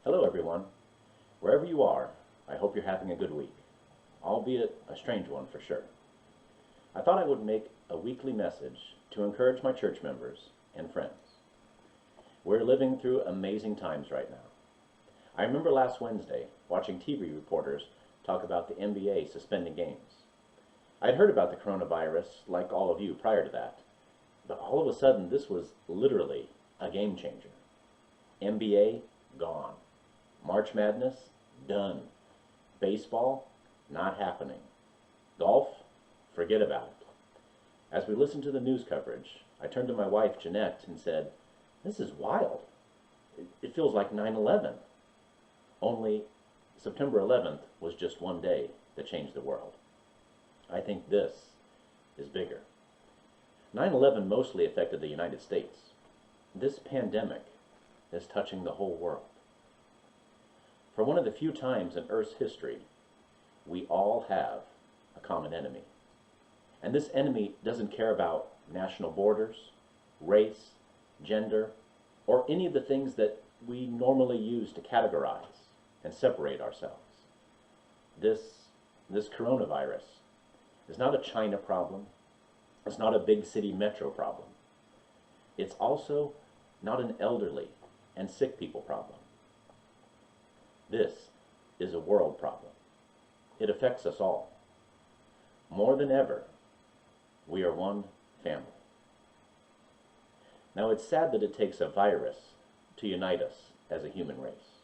Hello everyone. Wherever you are, I hope you're having a good week, albeit a strange one for sure. I thought I would make a weekly message to encourage my church members and friends. We're living through amazing times right now. I remember last Wednesday watching TV reporters talk about the NBA suspending games. I'd heard about the coronavirus, like all of you prior to that, but all of a sudden this was literally a game changer. NBA, gone. March Madness, done. Baseball, not happening. Golf, forget about it. As we listened to the news coverage, I turned to my wife, Jeanette, and said, "This is wild. It feels like 9/11. Only September 11th was just one day that changed the world. I think this is bigger. 9/11 mostly affected the United States. This pandemic is touching the whole world. For one of the few times in Earth's history, we all have a common enemy. And this enemy doesn't care about national borders, race, gender, or any of the things that we normally use to categorize and separate ourselves. This coronavirus is not a China problem. It's not a big city metro problem. It's also not an elderly and sick people problem. This is a world problem. It affects us all. More than ever, we are one family. Now, it's sad that it takes a virus to unite us as a human race.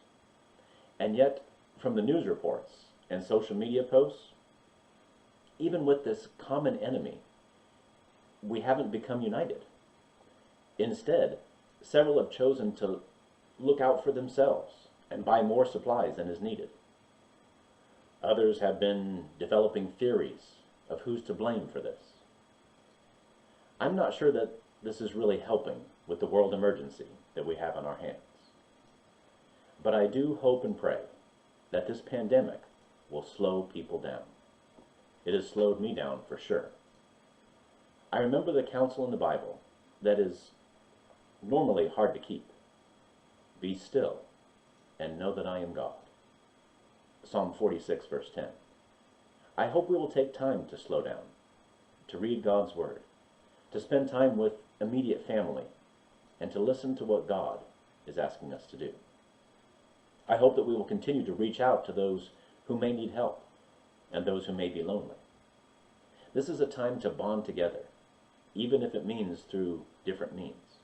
And yet, from the news reports and social media posts, even with this common enemy, we haven't become united. Instead, several have chosen to look out for themselves and buy more supplies than is needed. Others have been developing theories of who's to blame for this. I'm not sure that this is really helping with the world emergency that we have on our hands. But I do hope and pray that this pandemic will slow people down. It has slowed me down for sure. I remember the counsel in the Bible that is normally hard to keep. Be still and know that I am God. Psalm 46, verse 10. I hope we will take time to slow down, to read God's Word, to spend time with immediate family, and to listen to what God is asking us to do. I hope that we will continue to reach out to those who may need help and those who may be lonely. This is a time to bond together, even if it means through different means.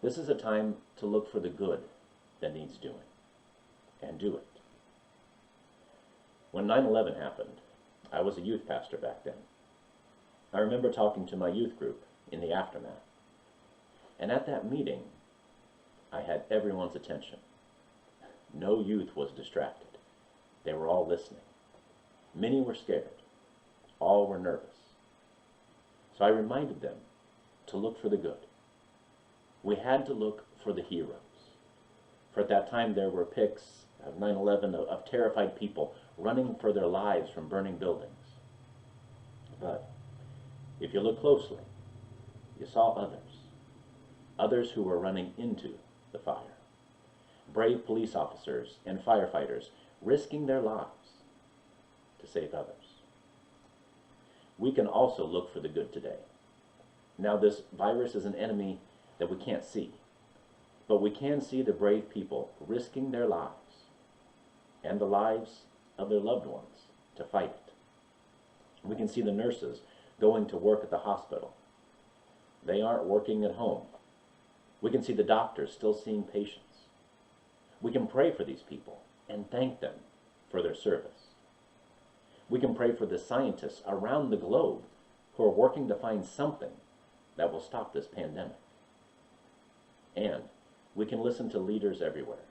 This is a time to look for the good that needs doing, and do it. When 9/11 happened, I was a youth pastor back then. I remember talking to my youth group in the aftermath. And at that meeting, I had everyone's attention. No youth was distracted. They were all listening. Many were scared. All were nervous. So I reminded them to look for the good. We had to look for the heroes. For at that time there were pics of 9/11 of terrified people running for their lives from burning buildings. But if you look closely, you saw others who were running into the fire. Brave police officers and firefighters risking their lives to save others. We can also look for the good today. Now, this virus is an enemy that we can't see, but we can see the brave people risking their lives and the lives of their loved ones to fight it. We can see the nurses going to work at the hospital. They aren't working at home. We can see the doctors still seeing patients. We can pray for these people and thank them for their service. We can pray for the scientists around the globe who are working to find something that will stop this pandemic. And we can listen to leaders everywhere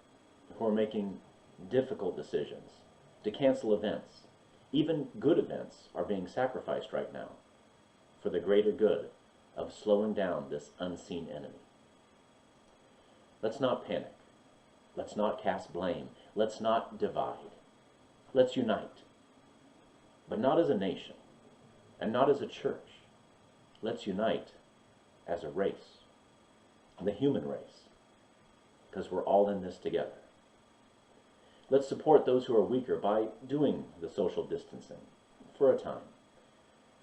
who are making difficult decisions to cancel events. Even good events are being sacrificed right now for the greater good of slowing down this unseen enemy. Let's not panic. Let's not cast blame. Let's not divide. Let's unite. But not as a nation and not as a church. Let's unite as a race, the human race, because we're all in this together. Let's support those who are weaker by doing the social distancing for a time.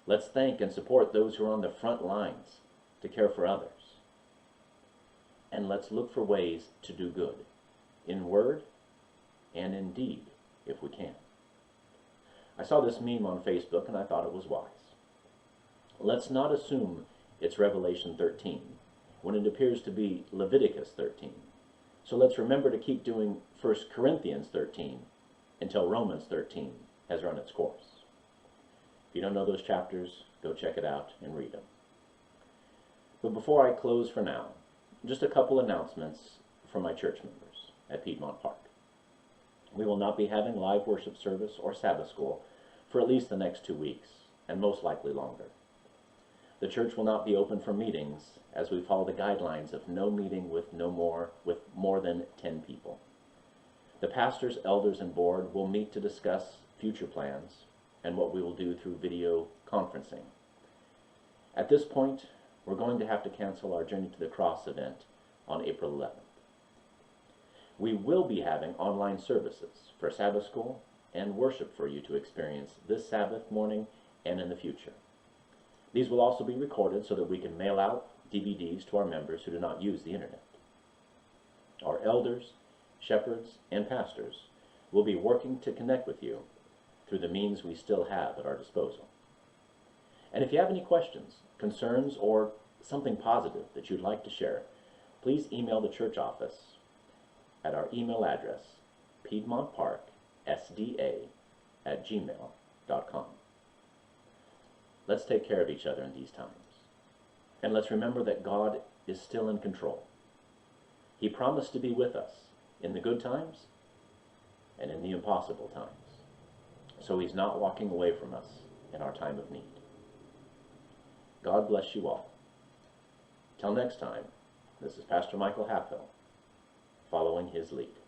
Let's thank and support those who are on the front lines to care for others. And let's look for ways to do good, in word and in deed, if we can. I saw this meme on Facebook and I thought it was wise. Let's not assume it's Revelation 13 when it appears to be Leviticus 13. So let's remember to keep doing 1 Corinthians 13 until Romans 13 has run its course. If you don't know those chapters, go check it out and read them. But before I close for now, just a couple announcements from my church members at Piedmont Park. We will not be having live worship service or Sabbath school for at least the next 2 weeks, and most likely longer. The church will not be open for meetings as we follow the guidelines of no meeting with more than 10 people. The pastors, elders, and board will meet to discuss future plans and what we will do through video conferencing. At this point, we're going to have to cancel our Journey to the Cross event on April 11th. We will be having online services for Sabbath school and worship for you to experience this Sabbath morning and in the future. These will also be recorded so that we can mail out DVDs to our members who do not use the internet. Our elders, shepherds, and pastors will be working to connect with you through the means we still have at our disposal. And if you have any questions, concerns, or something positive that you'd like to share, please email the church office at our email address, piedmontparksda@gmail.com. Let's take care of each other in these times. And let's remember that God is still in control. He promised to be with us in the good times and in the impossible times. So he's not walking away from us in our time of need. God bless you all. Till next time, this is Pastor Michael Halfhill, following his lead.